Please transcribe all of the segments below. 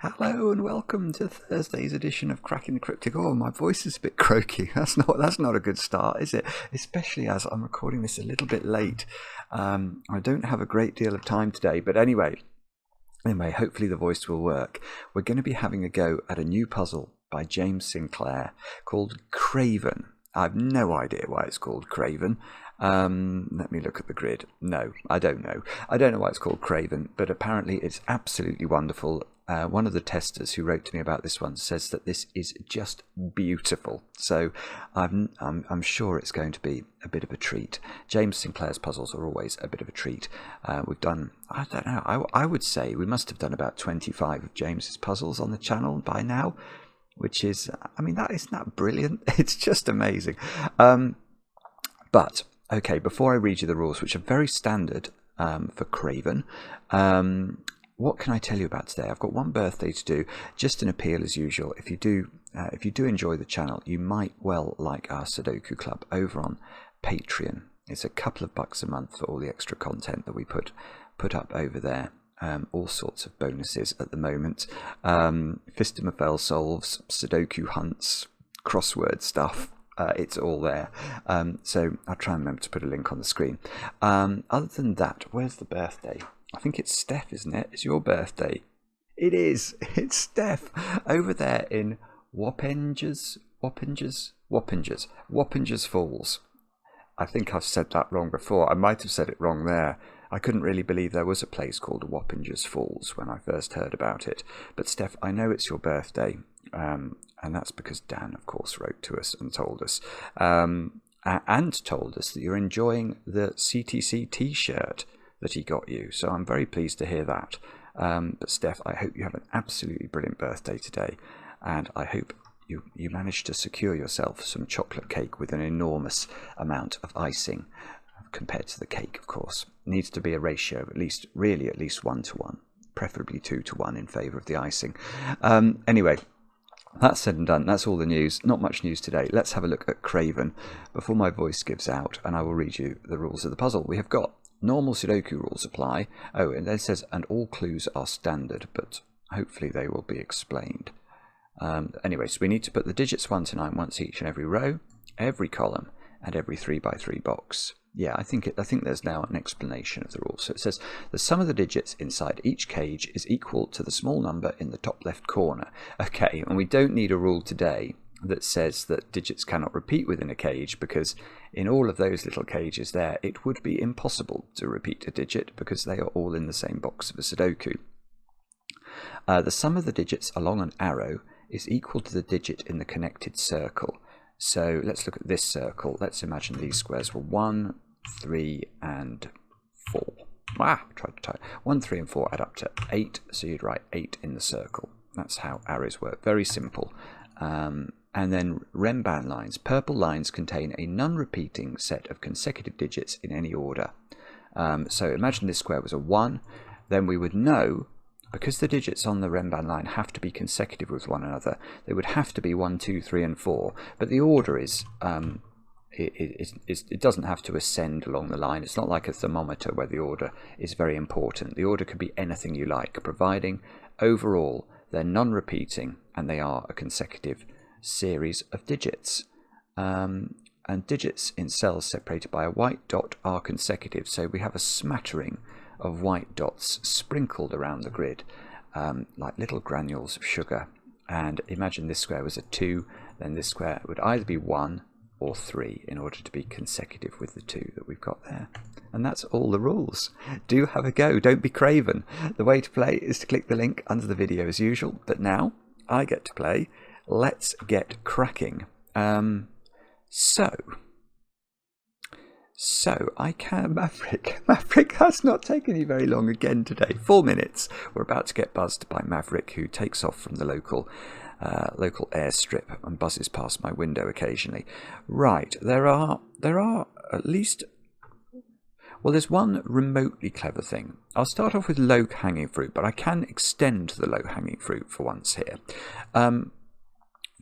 Hello and welcome to Thursday's edition of Cracking the Cryptic. Oh, my voice is a bit croaky. That's not a good start, is it? Especially as I'm recording this a little bit late. I don't have a great deal of time today, but anyway, hopefully the voice will work. We're going to be having a go at a new puzzle by James Sinclair called Craven. I have no idea why it's called Craven. Let me look at the grid. No, I don't know. I don't know why it's called Craven, but apparently it's absolutely wonderful. One of the testers who wrote to me about this one says that this is just beautiful. So I'm sure it's going to be a bit of a treat. James Sinclair's puzzles are always a bit of a treat. We've done, I don't know, I would say we must have done about 25 of James's puzzles on the channel by now, which is, I mean, isn't that brilliant? It's just amazing. But okay, before I read you the rules, which are very standard for Craven, what can I tell you about today? I've got one birthday to do. Just an appeal as usual. If you do enjoy the channel, you might well like our Sudoku club over on Patreon. It's a couple of bucks a month for all the extra content that we put up over there. All sorts of bonuses at the moment. Fistimafel solves, Sudoku hunts, crossword stuff. It's all there. So I'll try and remember to put a link on the screen. Other than that, where's the birthday? I think it's Steph, isn't it? It's your birthday. It is. It's Steph over there in Wappingers Falls. I think I've said that wrong before. I might have said it wrong there. I couldn't really believe there was a place called Wappingers Falls when I first heard about it. But Steph, I know it's your birthday, and that's because Dan, of course, wrote to us and told us, and told us that you're enjoying the CTC T-shirt that he got you. So I'm very pleased to hear that. But Steph, I hope you have an absolutely brilliant birthday today, and I hope you managed to secure yourself some chocolate cake with an enormous amount of icing. Compared to the cake, of course, needs to be a ratio of at least 1-to-1, preferably 2-to-1 in favour of the icing. Anyway, that's said and done. That's all the news. Not much news today. Let's have a look at Craven before my voice gives out, and I will read you the rules of the puzzle. We have got normal Sudoku rules apply. Oh, and then it says, and all clues are standard, but hopefully they will be explained. Anyway, so we need to put the digits 1 to 9 once each in every row, every column, and every 3x3 box. Yeah, I think there's now an explanation of the rules. So it says the sum of the digits inside each cage is equal to the small number in the top left corner. Okay, and we don't need a rule today that says that digits cannot repeat within a cage, because in all of those little cages there, it would be impossible to repeat a digit because they are all in the same box of a Sudoku. The sum of the digits along an arrow is equal to the digit in the connected circle. So let's look at this circle. Let's imagine these squares were 1, 3, and 4. Tried to type. 1, 3, and 4 add up to 8, so you'd write 8 in the circle. That's how arrows work. Very simple. And then Remban lines. Purple lines contain a non-repeating set of consecutive digits in any order. So imagine this square was a 1, then we would know, because the digits on the Remban line have to be consecutive with one another, they would have to be 1, 2, 3, and 4. But the order is, it doesn't have to ascend along the line. It's not like a thermometer where the order is very important. The order could be anything you like, providing overall they're non-repeating and they are a consecutive series of digits. And digits in cells separated by a white dot are consecutive. So we have a smattering of white dots sprinkled around the grid, like little granules of sugar. And imagine this square was a 2, then this square would either be 1 or 3 in order to be consecutive with the 2 that we've got there. And that's all the rules. Do have a go. Don't be Craven. The way to play is to click the link under the video as usual. But now I get to play. Let's get cracking. So I can Maverick. Maverick has not taken you very long again today. 4 minutes. We're about to get buzzed by Maverick, who takes off from the local airstrip and buzzes past my window occasionally. Right, there are at least. Well, there's one remotely clever thing. I'll start off with low-hanging fruit, but I can extend the low-hanging fruit for once here.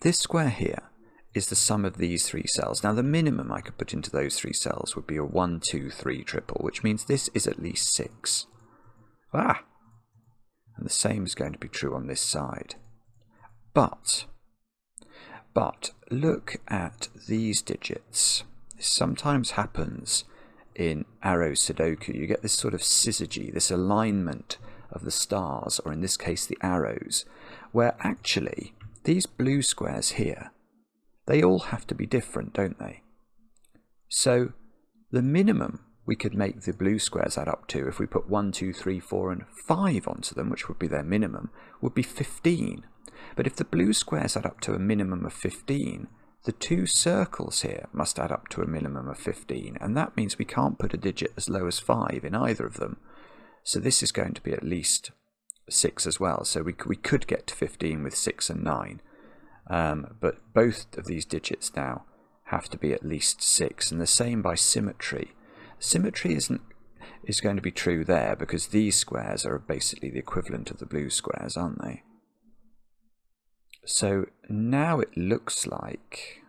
This square here is the sum of these 3 cells. Now, the minimum I could put into those 3 cells would be a 1, 2, 3 triple, which means this is at least 6. And And the same is going to be true on this side. But look at these digits. This sometimes happens in arrow Sudoku. You get this sort of syzygy, this alignment of the stars, or in this case the arrows, where actually these blue squares here, they all have to be different, don't they? So the minimum we could make the blue squares add up to, if we put 1, 2, 3, 4 and 5 onto them, which would be their minimum, would be 15. But if the blue squares add up to a minimum of 15, the two circles here must add up to a minimum of 15, and that means we can't put a digit as low as 5 in either of them. So this is going to be at least 6 as well. So we could get to 15 with 6 and 9. But both of these digits now have to be at least 6, and the same by symmetry. Symmetry is going to be true there because these squares are basically the equivalent of the blue squares, aren't they? So now it looks like,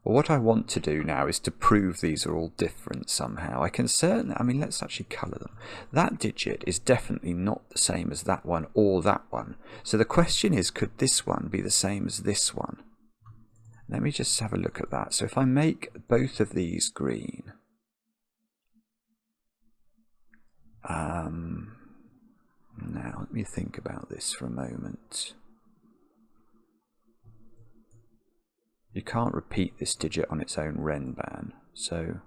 well, what I want to do now is to prove these are all different somehow. I can certainly, I mean, let's actually colour them. That digit is definitely not the same as that one or that one. So the question is, could this one be the same as this one? Let me just have a look at that. So if I make both of these green, now let me think about this for a moment. You can't repeat this digit on its own Renban, so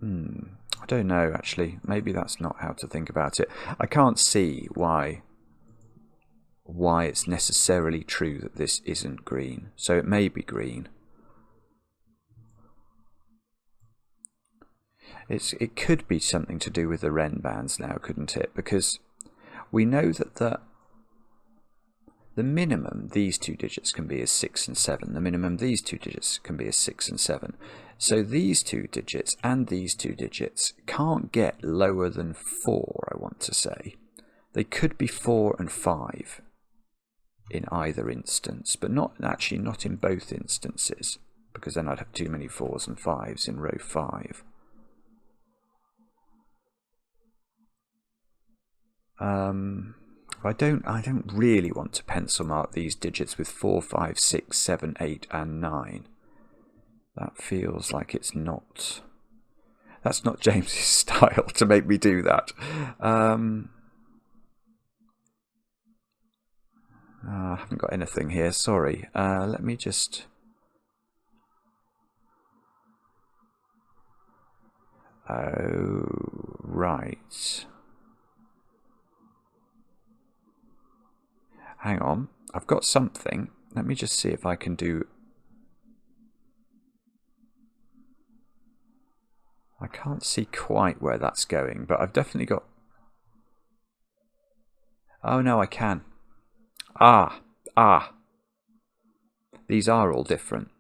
I don't know actually. Maybe that's not how to think about it. I can't see why it's necessarily true that this isn't green. So it may be green. It could be something to do with the Renbans now, couldn't it? Because we know that the minimum these two digits can be is 6 and 7. The minimum these two digits can be is 6 and 7. So these two digits and these two digits can't get lower than 4, I want to say. They could be 4 and 5 in either instance, but not in both instances, because then I'd have too many 4s and 5s in row 5. I don't really want to pencil mark these digits with 4, 5, 6, 7, 8 and 9. That feels like that's not James's style to make me do that. I haven't got anything here, sorry. Let me just... Oh, right. Hang on, I've got something. Let me just see if I can do... I can't see quite where that's going, but I've definitely got... Oh no, I can. Ah. These are all different.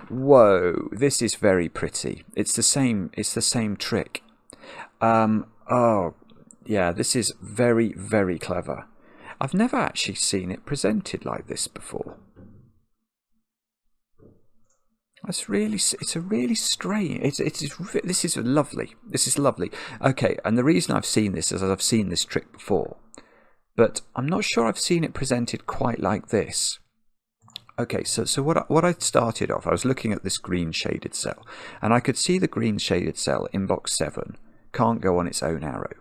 Whoa, this is very pretty. It's the same trick. Oh, yeah, this is very, very clever. I've never actually seen it presented like this before. It's a really strange. This is lovely. This is lovely. Okay, and the reason I've seen this is I've seen this trick before, but I'm not sure I've seen it presented quite like this. Okay, so what I started off, I was looking at this green shaded cell, and I could see the green shaded cell in box 7 can't go on its own arrow.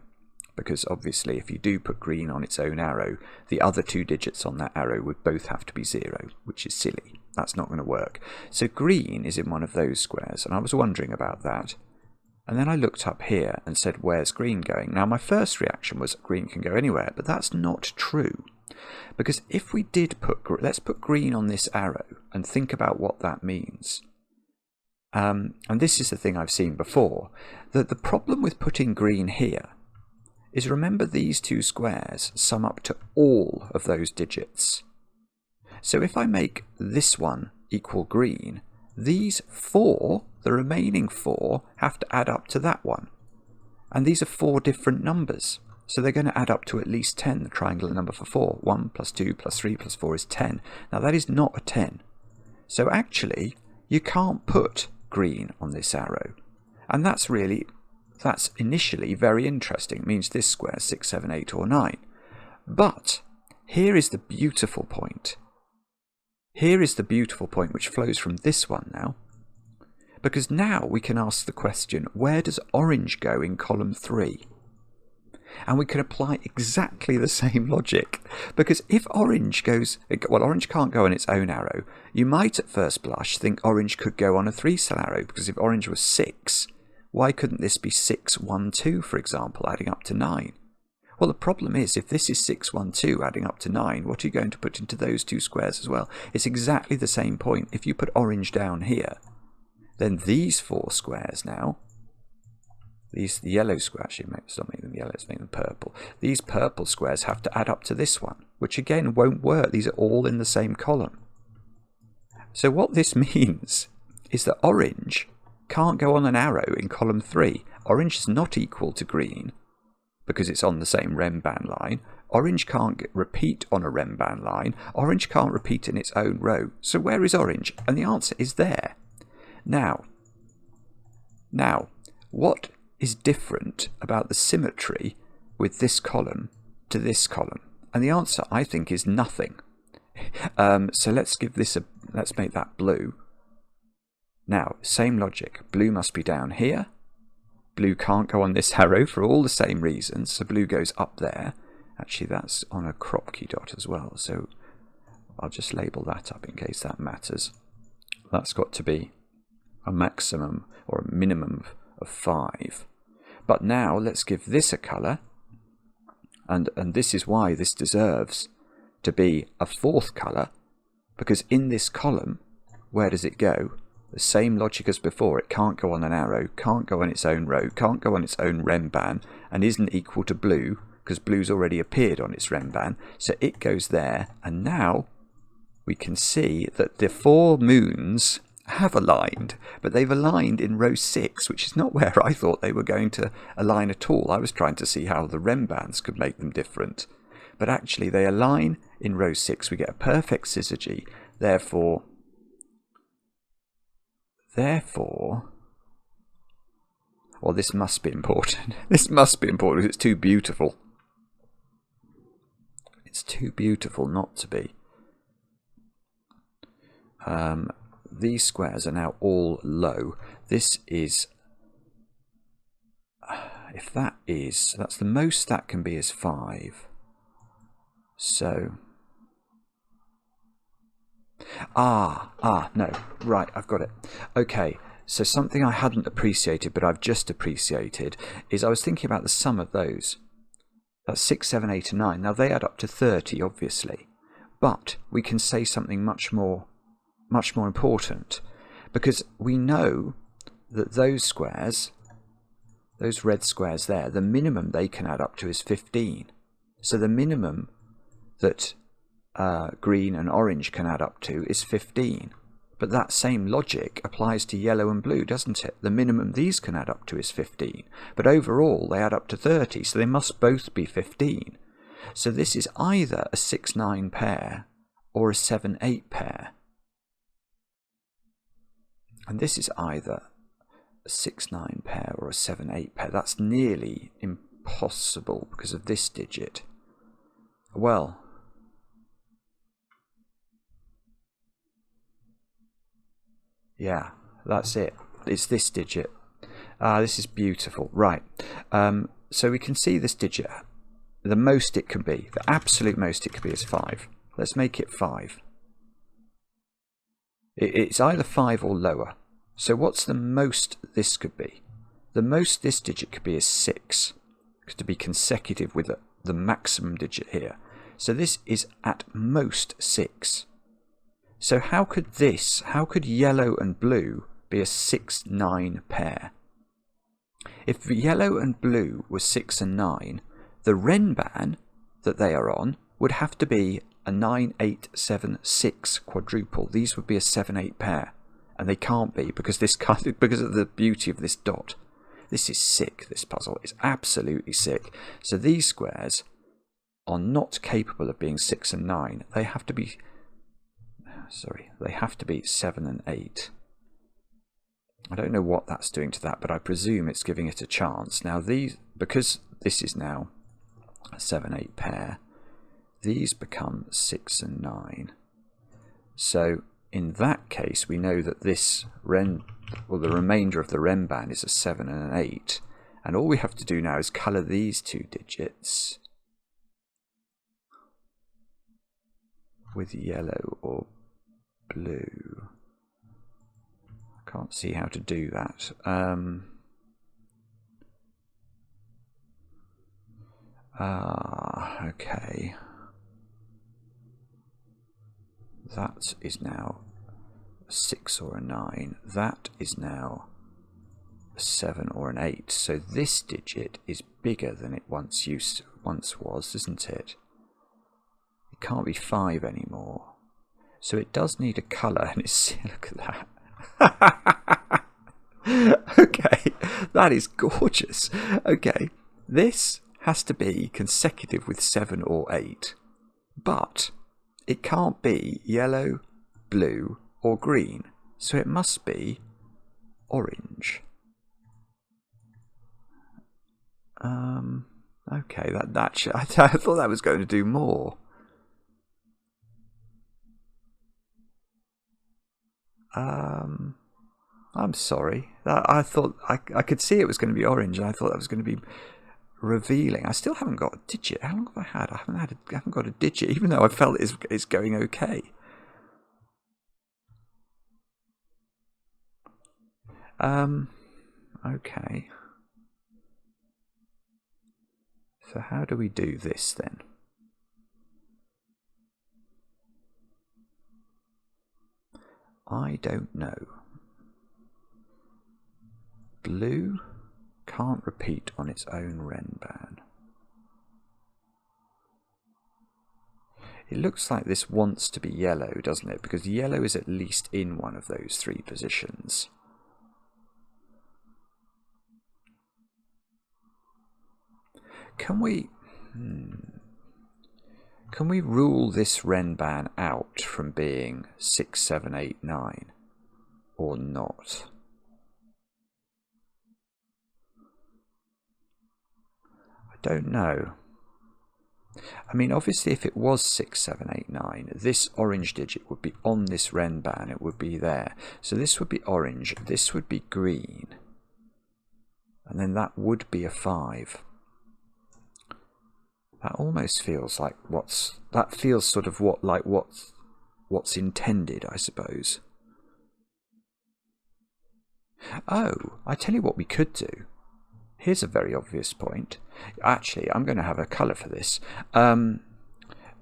Because obviously if you do put green on its own arrow, the other two digits on that arrow would both have to be 0, which is silly. That's not going to work. So green is in one of those squares, and I was wondering about that. And then I looked up here and said, where's green going? Now my first reaction was green can go anywhere, but that's not true. Because if we did let's put green on this arrow and think about what that means. And this is the thing I've seen before, that the problem with putting green here is, remember, these two squares sum up to all of those digits. So if I make this one equal green, these 4, the remaining 4, have to add up to that one. And these are 4 different numbers. So they're going to add up to at least 10, the triangular number for 4. 1 plus 2 plus 3 plus 4 is 10. Now that is not a 10. So actually, you can't put green on this arrow. And that's really that's initially very interesting. It means this square is 6, 7, 8 or 9. But here is the beautiful point. Here is the beautiful point which flows from this one now. Because now we can ask the question, where does orange go in column 3? And we can apply exactly the same logic. Because if orange goes... Well, orange can't go on its own arrow. You might at first blush think orange could go on a 3-cell arrow. Because if orange was 6, why couldn't this be 6, 1, 2, for example, adding up to 9? Well, the problem is, if this is 6, 1, 2 adding up to 9, what are you going to put into those two squares as well? It's exactly the same point. If you put orange down here, then these 4 squares now, the yellow squares, actually, let's not make them yellow, let's make them purple. These purple squares have to add up to this one, which again won't work. These are all in the same column. So what this means is that orange can't go on an arrow in column 3. Orange is not equal to green, because it's on the same Rembrandt line. Orange can't repeat on a Rembrandt line. Orange can't repeat in its own row. So where is orange? And the answer is there. Now, what is different about the symmetry with this column to this column? And the answer, I think, is nothing. So let's make that blue. Now, same logic. Blue must be down here. Blue can't go on this arrow for all the same reasons, so blue goes up there. Actually, that's on a crop key dot as well, so I'll just label that up in case that matters. That's got to be a maximum or a minimum of 5. But now let's give this a colour, and this is why this deserves to be a 4th colour, because in this column, where does it go? The same logic as before. It can't go on an arrow, can't go on its own row, can't go on its own Rembrandt, and isn't equal to blue, because blue's already appeared on its Rembrandt, so it goes there. And now we can see that the 4 moons have aligned, but they've aligned in row 6, which is not where I thought they were going to align at all. I was trying to see how the Rembrandts could make them different. But actually they align in row 6. We get a perfect syzygy. Therefore, well, this must be important. This must be important because it's too beautiful. It's too beautiful not to be. These squares are now all low. This is, if that is, that's the most that can be is 5. So, no, right, I've got it. Okay, so something I hadn't appreciated, but I've just appreciated, is I was thinking about the sum of those. That's 6, 7, 8, and 9. Now, they add up to 30, obviously. But we can say something much more important, because we know that those squares, those red squares there, the minimum they can add up to is 15. So the minimum that green and orange can add up to is 15. But that same logic applies to yellow and blue, doesn't it? The minimum these can add up to is 15. But overall they add up to 30, so they must both be 15. So this is either a 6-9 pair or a 7-8 pair. And this is either a 6-9 pair or a 7-8 pair. That's nearly impossible because of this digit. Well, yeah, that's it. It's this digit. This is beautiful. Right. So we can see this digit. The most it can be, the absolute most it can be is 5. Let's make it 5. It's either 5 or lower. So what's the most this could be? The most this digit could be is 6, to be consecutive with the maximum digit here. So this is at most 6. So how could yellow and blue be a 6-9 pair? If yellow and blue were 6 and 9, the Rembrandt that they are on would have to be a 9-8-7-6 quadruple. These would be a 7-8 pair, and they can't be because because of the beauty of this dot. This is sick. This puzzle is absolutely sick. So these squares are not capable of being 6 and 9. They have to be. Sorry, they have to be 7 and 8. I don't know what that's doing to that, but I presume it's giving it a chance. Now these, because this is now a 7-8 pair, these become 6 and 9. So in that case, we know that this the remainder of the Ren band is a 7 and an 8. And all we have to do now is colour these two digits with yellow or blue. I can't see how to do that. Okay. That is now a 6 or a 9. That is now a 7 or an 8. So this digit is bigger than it once was, isn't it? It can't be 5 anymore. So it does need a colour, and it's look at that. Okay, that is gorgeous. Okay, this has to be consecutive with 7 or 8, but it can't be yellow, blue, or green, so it must be orange. Okay, I thought that was going to do more. I'm sorry. I thought I could see it was going to be orange, and I thought that was going to be revealing. I still haven't got a digit. How long have I had? I haven't got a digit, even though I felt it's going okay. Okay. So how do we do this then? I don't know. Blue can't repeat on its own Renban. It looks like this wants to be yellow, doesn't it? Because yellow is at least in one of those 3 positions. Can we rule this Renban out from being 6, 7, 8, 9 or not? I don't know. I mean, obviously if it was 6, 7, 8, 9, this orange digit would be on this Renban, it would be there. So this would be orange, this would be green, and then that would be a 5. That almost feels like what's intended, I suppose. Oh, I tell you what we could do. Here's a very obvious point. Actually, I'm going to have a colour for this.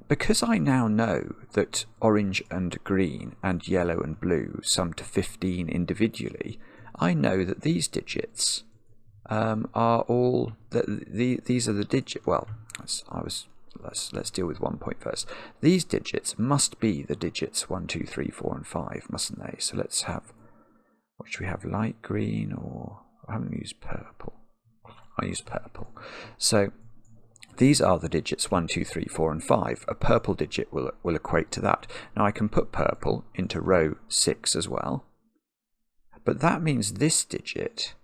Because I now know that orange and green and yellow and blue sum to 15 individually, I know that these digits are all these are the digit. Well, let's deal with 1 point first. These digits must be the digits 1, 2, 3, 4, and 5, mustn't they? So let's have, what should we have? Light green, or I haven't used purple. I use purple. So these are the digits 1, 2, 3, 4, and 5. A purple digit will equate to that. Now I can put purple into row 6 as well. But that means this digit,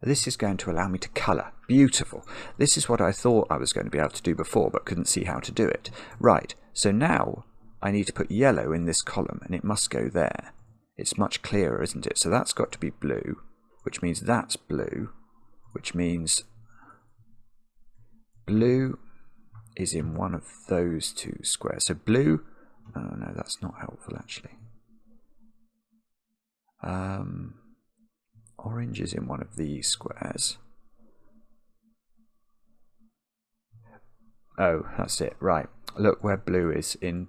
this is going to allow me to colour. Beautiful. This is what I thought I was going to be able to do before, but couldn't see how to do it. Right, so now I need to put yellow in this column, and it must go there. It's much clearer, isn't it? So that's got to be blue, which means that's blue, which means blue is in one of those 2 squares. So blue, oh no, that's not helpful actually. Orange is in one of these squares. Oh, that's it, right. Look where blue is in.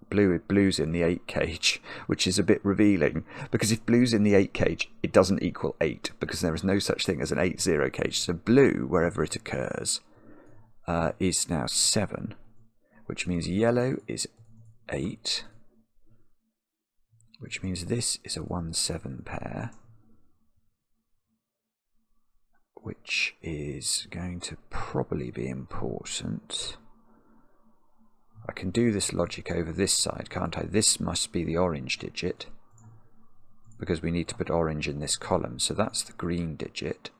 Blue's in the 8 cage, which is a bit revealing, because if blue's in the 8 cage, it doesn't equal 8, because there is no such thing as an 8-0 cage. So blue, wherever it occurs, is now 7, which means yellow is 8, which means this is a 1-7 pair, which is going to probably be important. I can do this logic over this side, can't I? This must be the orange digit. because we need to put orange in this column. So that's the green digit.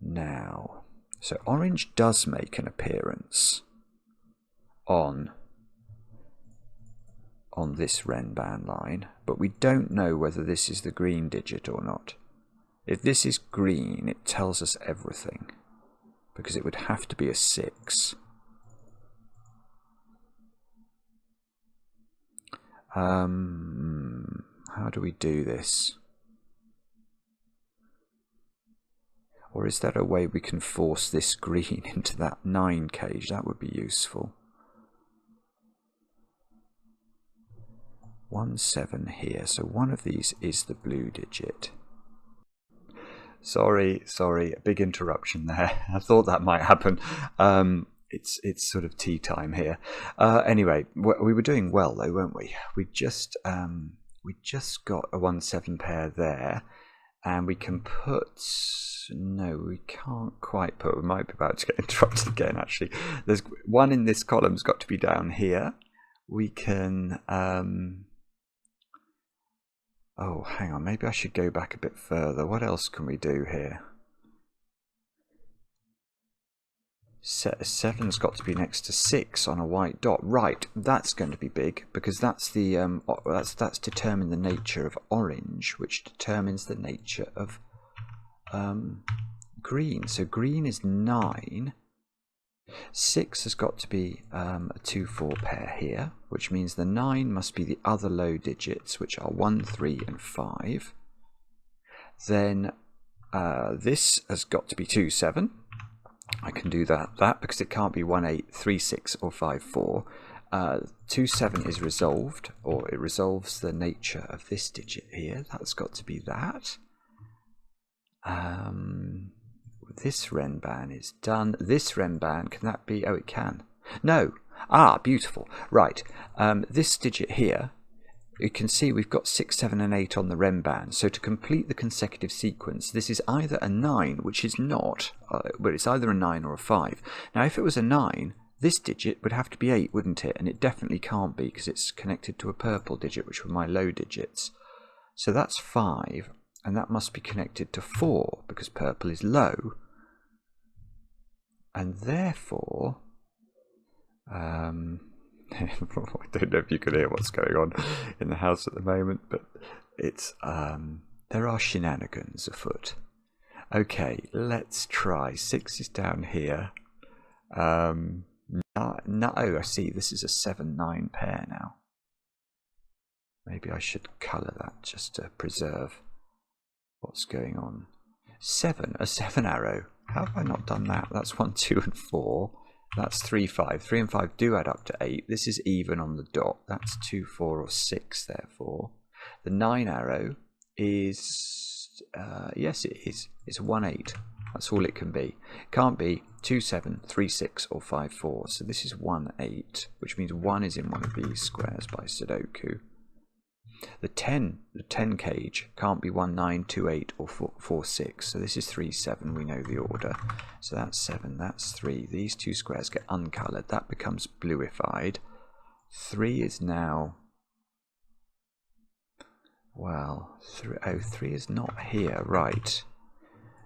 Now, so orange does make an appearance on this Renban line, but we don't know whether this is the green digit or not. If this is green, it tells us everything, because it would have to be a 6. How do we do this? Or is there a way we can force this green into that 9 cage? That would be useful. 1, 7 here, so one of these is the blue digit. Sorry, a big interruption there. I thought that might happen. It's sort of tea time here. Anyway, we were doing well though, weren't we? We just got a 1, 7 pair there, and we can put. No, we can't quite put. We might be about to get interrupted again. Actually, there's one in this column's got to be down here. We can. Oh, hang on. Maybe I should go back a bit further. What else can we do here? 7's got to be next to 6 on a white dot. Right, that's going to be big, because that's the that's determined the nature of orange, which determines the nature of green. So green is 9. 6 has got to be a 2, 4 pair here, which means the 9 must be the other low digits, which are 1, 3 and 5. Then this has got to be 2, 7. I can do that because it can't be 1, 8, 3, 6 or 5, 4. 2, 7 is resolved, or it resolves the nature of this digit here. That's got to be that. This Renban is done. This Renban, can that be? Oh, it can. No. Ah, beautiful. Right. This digit here, you can see we've got 6, 7 and 8 on the Renban. So to complete the consecutive sequence, this is either a 9, which is not, but it's either a 9 or a 5. Now, if it was a 9, this digit would have to be 8, wouldn't it? And it definitely can't be, because it's connected to a purple digit, which were my low digits. So that's 5, and that must be connected to 4, because purple is low. And therefore, I don't know if you can hear what's going on in the house at the moment, but it's there are shenanigans afoot. Okay, let's try. 6 is down here. No, I see. This is a 7, 9 pair now. Maybe I should colour that just to preserve what's going on. 7, a 7 arrow. How have I not done that? That's 1, 2 and 4. That's 3, 5. 3 and 5 do add up to 8. This is even on the dot. That's 2, 4 or 6, therefore. The 9 arrow is, yes, it is. It's 1, 8. That's all it can be. It can't be 2, 7, 3, 6 or 5, 4. So this is 1, 8, which means 1 is in one of these squares by Sudoku. The 10 cage can't be 1, 9, 2, 8 or 4, 6. So this is 3, 7. We know the order. So that's 7, that's 3. These two squares get uncoloured. That becomes bluified. 3 is now... Well, 3 is not here. Right.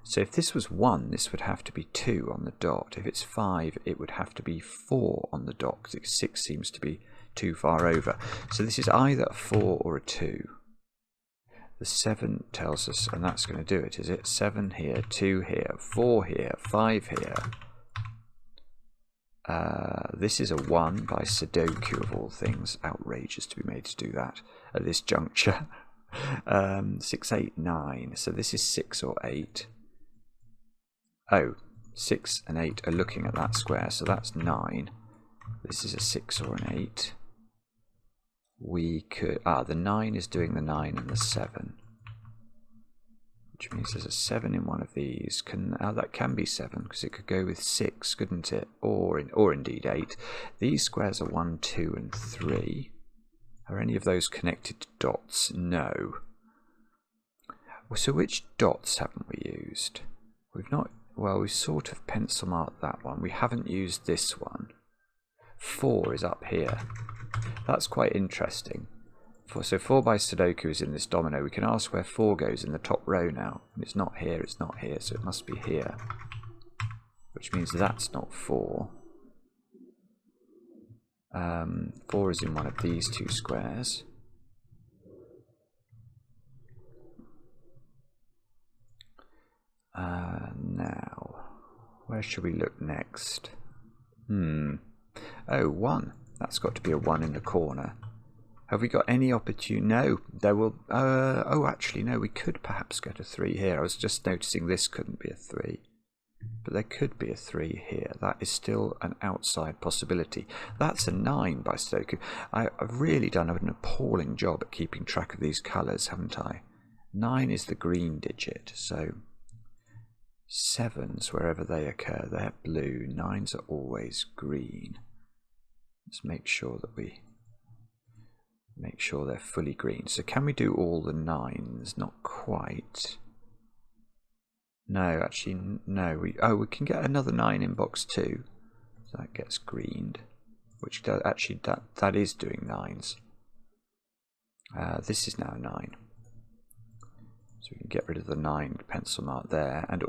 So if this was 1, this would have to be 2 on the dot. If it's 5, it would have to be 4 on the dot, because 6 seems to be too far over. So this is either a 4 or a 2. The 7 tells us, and that's going to do it, is it? 7 here, 2 here, 4 here, 5 here. This is a 1 by Sudoku, of all things. Outrageous to be made to do that at this juncture. 6, 8, 9. So this is 6 or 8. Oh, 6 and 8 are looking at that square, so that's 9. This is a 6 or an 8. We could... the 9 is doing the 9 and the 7. Which means there's a 7 in one of these. That can be 7, because it could go with 6, couldn't it? Or indeed 8. These squares are 1, 2 and 3. Are any of those connected to dots? No. So which dots haven't we used? We've not... Well, we sort of pencil marked that one. We haven't used this one. 4 is up here. That's quite interesting. So 4 by Sudoku is in this domino. We can ask where 4 goes in the top row now. It's not here, so it must be here. Which means that's not 4. 4 is in one of these 2 squares. Now, where should we look next? Oh, 1. That's got to be a 1 in the corner. Have we got any opportunity? No, there will... oh, actually, no, we could perhaps get a 3 here. I was just noticing this couldn't be a 3. But there could be a 3 here. That is still an outside possibility. That's a 9 by Sudoku. I've really done an appalling job at keeping track of these colours, haven't I? 9 is the green digit, so 7s, wherever they occur, they're blue. 9s are always green. Let's make sure that we... make sure they're fully green. So can we do all the 9s? Not quite. No, actually, no. We can get another 9 in box 2. So that gets greened. Which does, actually, that is doing 9s. This is now 9. So we can get rid of the 9 pencil mark there. And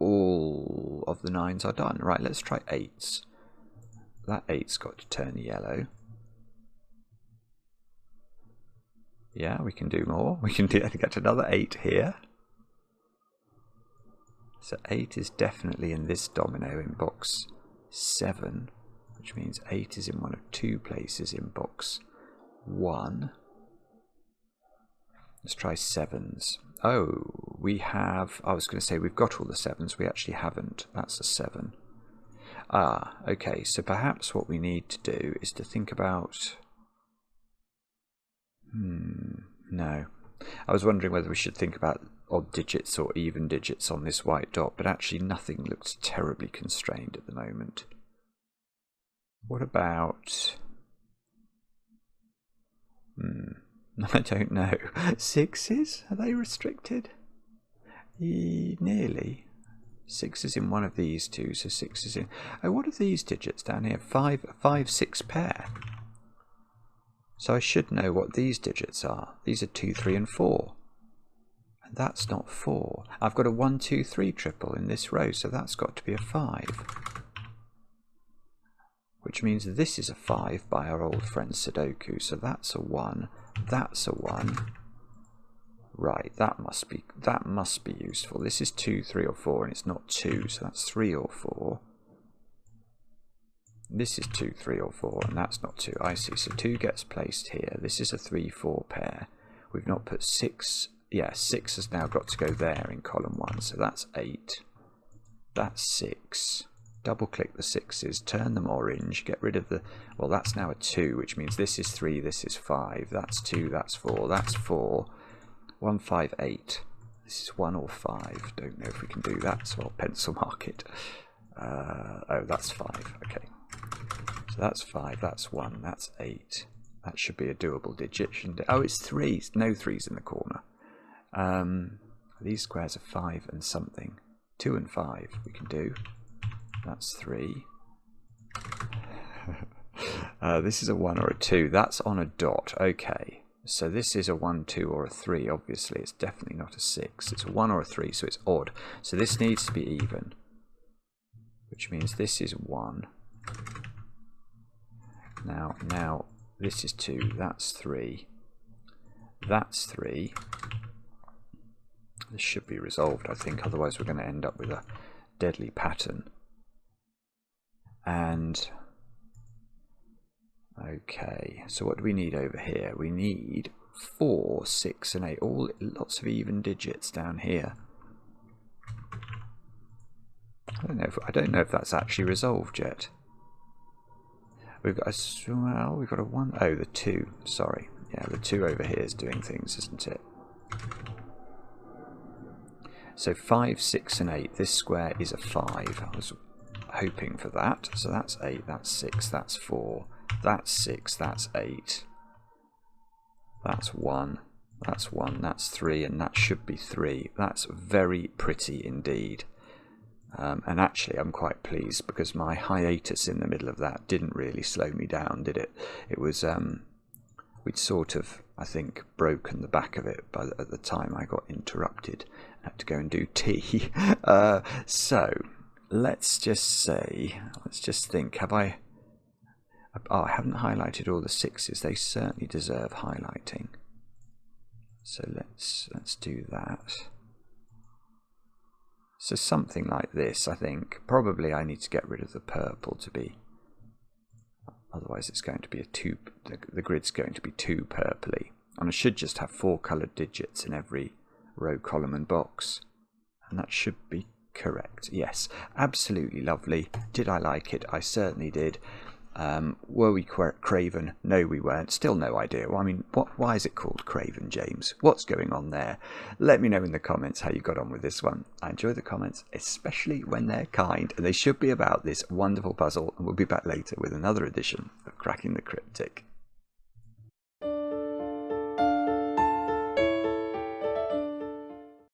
all of the 9s are done. Right, let's try 8s. That 8's got to turn yellow. Yeah, we can do more. We can get another 8 here. So 8 is definitely in this domino in box 7, which means 8 is in one of 2 places in box 1. Let's try 7s. Oh, we have... I was going to say we've got all the 7s. We actually haven't. That's a 7. Ah, okay. So perhaps what we need to do is to think about... no. I was wondering whether we should think about odd digits or even digits on this white dot, but actually nothing looks terribly constrained at the moment. What about... I don't know. 6s? Are they restricted? Nearly. 6 is in one of these 2, so 6 is in... Oh, what are these digits down here? 5, 6 pair. So I should know what these digits are. These are 2, 3 and 4. And that's not 4. I've got a 1, 2, 3 triple in this row, so that's got to be a 5. Which means this is a 5 by our old friend Sudoku. So that's a 1. That's a 1. Right, that must be useful. This is 2, 3 or 4 and it's not 2, so that's 3 or 4. This is 2, 3 or 4 and that's not 2. I see. So 2 gets placed here. This is a 3, 4 pair. We've not put 6. Yeah, 6 has now got to go there in column 1. So that's 8. That's 6. Double click the 6s, turn them orange, get rid of the... Well, that's now a 2, which means this is 3, this is 5. That's 2, that's 4, that's 4. 1, 5, 8. This is 1 or 5. Don't know if we can do that, so I'll pencil mark it. Oh, that's 5. Okay. So that's 5, that's 1, that's 8. That should be a doable digit, shouldn't it? Oh, it's 3. No 3's in the corner. These squares are 5 and something. 2 and 5 we can do. That's 3. This is a 1 or a 2. That's on a dot. Okay. So this is a 1, 2 or a 3. Obviously, it's definitely not a 6. It's a 1 or a 3, so it's odd. So this needs to be even. Which means this is 1. Now this is 2. That's 3. That's 3. This should be resolved, I think. Otherwise, we're going to end up with a deadly pattern. And okay, so what do we need over here? We need 4, 6 and 8, lots of even digits down here. I don't know if that's actually resolved yet. We've got a 1. Oh, the 2. Sorry, yeah, the 2 over here is doing things, isn't it? So 5, 6 and 8. This square is a 5. I was hoping for that. So that's 8, that's 6, that's 4, that's 6, that's 8, that's 1, that's 1, that's 3, and that should be 3. That's very pretty indeed. And actually I'm quite pleased because my hiatus in the middle of that didn't really slow me down, did it? It was, we'd sort of, I think, broken the back of it at the time I got interrupted. I had to go and do tea. So let's just think. Have I? Oh, I haven't highlighted all the 6s. They certainly deserve highlighting. So let's do that. So something like this, I think. Probably I need to get rid of the purple to be. Otherwise it's going to be the grid's going to be too purpley. And I should just have 4 coloured digits in every row, column and box. And that should be correct. Yes, absolutely lovely. Did I like it? I certainly did. Were we Craven? No, we weren't. Still no idea. Well, I mean, why is it called Craven, James? What's going on there? Let me know in the comments how you got on with this one. I enjoy the comments, especially when they're kind, and they should be about this wonderful puzzle. And we'll be back later with another edition of Cracking the Cryptic.